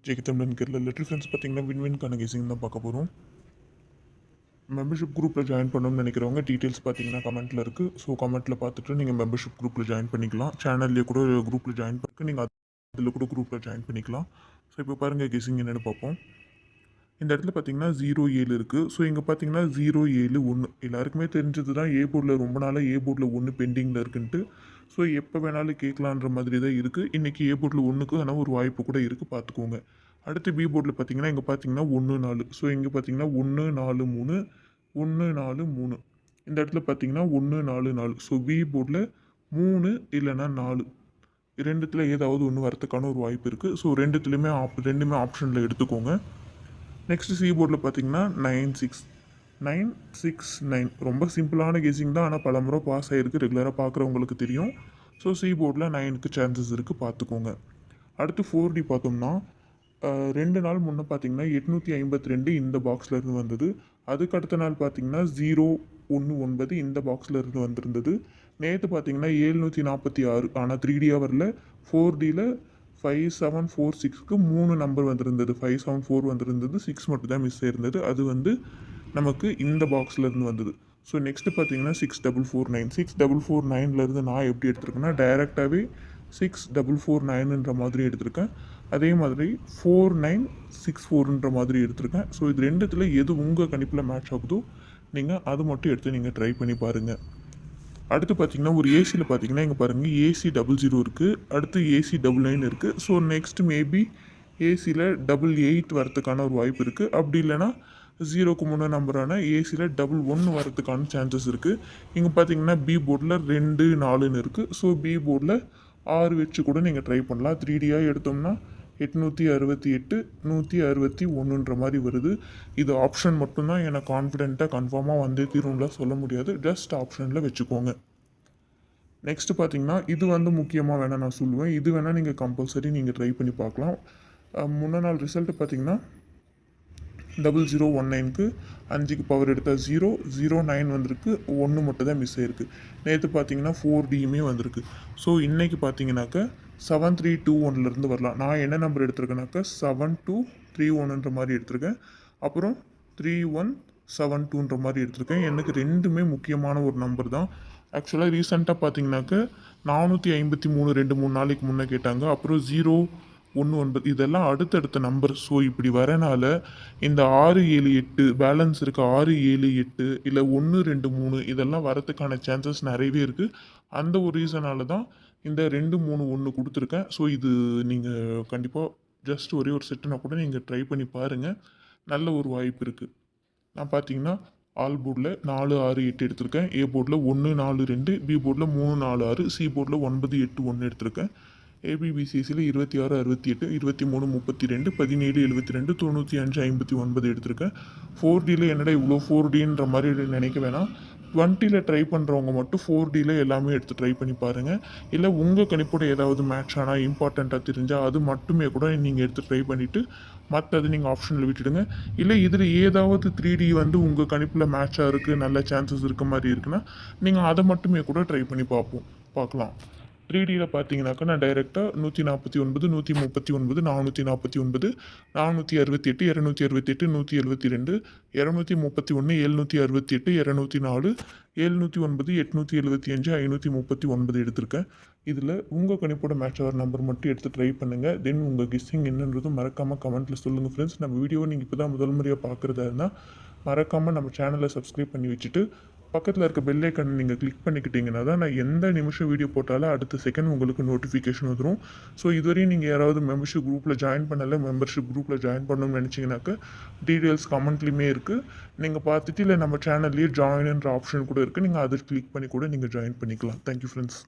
ஜெகிதம்லன் Kerala little friends பார்த்தீங்கன்னா வின்வின்கான கேசிங் தான் பார்க்க போகிறோம். மெம்பர்ஷிப் குரூப்பில் ஜாயின் பண்ணணும்னு நினைக்கிறவங்க டீட்டெயில்ஸ் பார்த்தீங்கன்னா கமெண்ட்டில் இருக்குது. ஸோ கமெண்ட்டில் பார்த்துட்டு நீங்கள் மெம்பர்ஷிப் குரூப்பில் ஜாயின் பண்ணிக்கலாம். சேனல்லேயே கூட குரூப்பில் ஜாயின் பண்ணி நீங்கள் அதில் கூட குரூப்பில் ஜாயின் பண்ணிக்கலாம். ஸோ இப்போ பாருங்கள் கெஸிங் என்னென்னு பார்ப்போம். இந்த இடத்துல பார்த்தீங்கன்னா 07 இருக்குது. ஸோ இங்கே பார்த்தீங்கன்னா 071 எல்லாருக்குமே தெரிஞ்சது தான். ஏ போர்டில் ரொம்ப நாளாக ஏ போர்டில் 1 பெண்டிங்கில் இருக்குன்ட்டு. ஸோ எப்போ வேணாலும் கேட்கலான்ற மாதிரி தான் இருக்குது. இன்றைக்கி ஏ போர்டில் 1க்கு ஆனால் ஒரு வாய்ப்பு கூட இருக்குது, பார்த்துக்கோங்க. அடுத்து பி போர்டில் பார்த்தீங்கன்னா இங்கே பார்த்தீங்கன்னா 14. ஸோ இங்கே பார்த்தீங்கன்னா 143 143 இந்த இடத்துல பார்த்தீங்கன்னா 144. ஸோ பி போர்டில் 3 இல்லைன்னா 4 ரெண்டுத்தில் ஏதாவது ஒன்று வரத்துக்கான ஒரு வாய்ப்பு இருக்குது. ஸோ ரெண்டுமே ஆப்ஷனில் எடுத்துக்கோங்க. நெக்ஸ்ட்டு சி போர்டில் பார்த்தீங்கன்னா 969 ரொம்ப சிம்பிளான கேசிங் தான். ஆனால் பல முறை பாஸ் ஆகிருக்கு, ரெகுலராக பார்க்குறவங்களுக்கு தெரியும். ஸோ சி போர்டில் 9க்கு சான்சஸ் இருக்குது, பார்த்துக்கோங்க. அடுத்து 4D பார்த்தோம்னா 2 நாள் முன்னே பார்த்தீங்கன்னா 852 இந்த பாக்ஸில் இருந்து வந்தது. அதுக்கு அடுத்த நாள் பார்த்தீங்கன்னா 019 இந்த பாக்ஸில் இருந்து வந்திருந்தது. நேற்று பார்த்தீங்கன்னா 746 ஆனால் 3Dயாக வரல. 4Dயில் 5746க்கு 3 நம்பர் வந்திருந்தது. 574 வந்திருந்தது, 6 மட்டும் தான் மிஸ் ஆயிருந்தது. அது நமக்கு இந்த பாக்ஸில் இருந்து வந்தது. ஸோ நெக்ஸ்ட்டு பார்த்தீங்கன்னா 6449 6449லேருந்து நான் எப்படி எடுத்திருக்கேன்னா டைரெக்டாகவே 6449ன்ற மாதிரி எடுத்திருக்கேன். அதே மாதிரி 4964ன்ற மாதிரி எடுத்திருக்கேன். ஸோ இது ரெண்டுத்தில் எது உங்கள் கணிப்பில் மேட்ச் ஆகுதோ நீங்கள் அது மட்டும் எடுத்து நீங்கள் ட்ரை பண்ணி பாருங்கள். அடுத்து பார்த்தீங்கன்னா ஒரு ஏசியில் பார்த்தீங்கன்னா இங்கே பாருங்கள் AC 00 இருக்குது. அடுத்து AC 99 இருக்குது. ஸோ நெக்ஸ்ட் மேபி ஏசியில் 88 வரத்துக்கான ஒரு வாய்ப்பு இருக்குது. அப்படி இல்லைன்னா 0க்கு முன்னே நம்பரான ஏசியில் 11 வரத்துக்கான சான்சஸ் இருக்குது. இங்கே பார்த்தீங்கன்னா பி போர்டில் 2 4ன்னு இருக்குது. ஸோ பி போர்டில் 6 வச்சு கூட நீங்கள் ட்ரை பண்ணலாம். 3Dயாக எடுத்தோம்னா 868 161ன்ற மாதிரி வருது. இது ஆப்ஷன் மட்டும்தான். எனக்கு கான்ஃபிடென்ட்டாக கன்ஃபார்மாக வந்தே தீரும்லாம் சொல்ல முடியாது. ஜஸ்ட் ஆப்ஷனில் வச்சுக்கோங்க. நெக்ஸ்ட்டு பார்த்தீங்கன்னா இது முக்கியமாக வேணால் நான் சொல்லுவேன். இது வேணால் நீங்கள் கம்பல்சரி நீங்கள் ட்ரை பண்ணி பார்க்கலாம். முன்ன நாள் ரிசல்ட்டு பார்த்தீங்கன்னா 0019க்கு 5க்கு பவர் எடுத்தால் 009 வந்திருக்கு. 1 மட்டும் தான் மிஸ் ஆயிருக்கு. நேற்று பார்த்தீங்கன்னா 4Dயுமே வந்திருக்கு. ஸோ இன்றைக்கி பார்த்தீங்கன்னாக்கா 7321லேருந்து வரலாம். நான் என்ன நம்பர் எடுத்திருக்கேனாக்கா 7231ன்ற மாதிரி எடுத்திருக்கேன். அப்புறம் 3172ன்ற மாதிரி எடுத்திருக்கேன். எனக்கு ரெண்டுமே முக்கியமான ஒரு நம்பர் தான். ஆக்சுவலாக ரீசெண்டாக பார்த்தீங்கன்னாக்கா 453 2-3 நாளைக்கு முன்னே கேட்டாங்க. அப்புறம் 019 இதெல்லாம் அடுத்தடுத்த நம்பர். ஸோ இப்படி வரனால இந்த 678 பேலன்ஸ் இருக்குது. 678 இல்லை 123 இதெல்லாம் வரத்துக்கான சான்சஸ் நிறையவே இருக்குது. அந்த ஒரு ரீசனால தான் இந்த 231 கொடுத்துருக்கேன். ஸோ இது நீங்கள் கண்டிப்பாக ஜஸ்ட் ஒரே ஒரு செட்டுனா கூட நீங்கள் ட்ரை பண்ணி பாருங்கள். நல்ல ஒரு வாய்ப்பு இருக்குது. நான் பார்த்தீங்கன்னா ஆல் போர்டில் 4 6 8 எடுத்திருக்கேன். ஏ போர்டில் 1 4 2, பி போர்டில் 3 4 6, சி போர்டில் 9 8 1 எடுத்திருக்கேன். ஏபிபிசிசியில் 26 68 23 32 17 72 95 59 எடுத்திருக்கேன். 4Dயில் என்னடா இவ்வளோ 4Dன்ற மாதிரி நினைக்க வேணாம். 20ல் ட்ரை பண்ணுறவங்க மட்டும் 4Dயில் எல்லாமே எடுத்து ட்ரை பண்ணி பாருங்கள். இல்லை உங்கள் கணிப்போட ஏதாவது மேட்ச் ஆனால் இம்பார்ட்டண்ட்டாக தெரிஞ்சால் அது மட்டுமே கூட நீங்கள் எடுத்து ட்ரை பண்ணிவிட்டு மற்றது நீங்கள் ஆப்ஷனில் விட்டுடுங்க. இல்லை இதில் ஏதாவது 3D உங்கள் கணிப்பில் மேட்சாக இருக்குது, நல்ல சான்சஸ் இருக்க மாதிரி இருக்குன்னா நீங்கள் அதை மட்டுமே கூட ட்ரை பண்ணி பார்க்கலாம். 3Dயில் பார்த்தீங்கன்னாக்கா நான் டைரெக்டாக 149 139 449 468 268 172 231 768 204 709 875 539 எடுத்திருக்கேன். இதில் உங்கள் கணிப்போட மேட்ச் ஆகிற நம்பர் மட்டும் எடுத்து ட்ரை பண்ணுங்கள். தென் உங்கள் கெஸ்ஸிங் என்னன்றதும் மறக்காமல் கமெண்ட்டில் சொல்லுங்கள் ஃப்ரெண்ட்ஸ். நம்ம வீடியோவை நீங்கள் இப்போ தான் முதல் முறையாக பார்க்குறதா இருந்தால் மறக்காமல் நம்ம சேனலை சப்ஸ்கிரைப் பண்ணி வச்சுட்டு பக்கத்தில் இருக்க பெல் ஐக்கனை நீங்கள் கிளிக் பண்ணிக்கிட்டீங்கன்னா தான் நான் எந்த நிமிஷம் வீடியோ போட்டாலும் அடுத்த செகண்ட் உங்களுக்கு நோட்டிஃபிகேஷன் வந்துடும். ஸோ இதுவரையும் நீங்கள் யாராவது மெம்பர்ஷிப் குரூப்பில் ஜாயின் பண்ணலை, மெம்பர்ஷிப் குரூப்பில் ஜாயின் பண்ணணும்னு நினச்சிங்கனாக்கா டீட்டெயில்ஸ் கமெண்ட்லேயுமே இருக்குது. நீங்கள் பார்த்துட்டு இல்லை நம்ம சேனல்லேயே ஜாயின்ன்ற ஆப்ஷன் கூட இருக்குது. நீங்கள் அதை கிளிக் பண்ணி கூட நீங்கள் ஜாயின் பண்ணிக்கலாம். Thank you friends.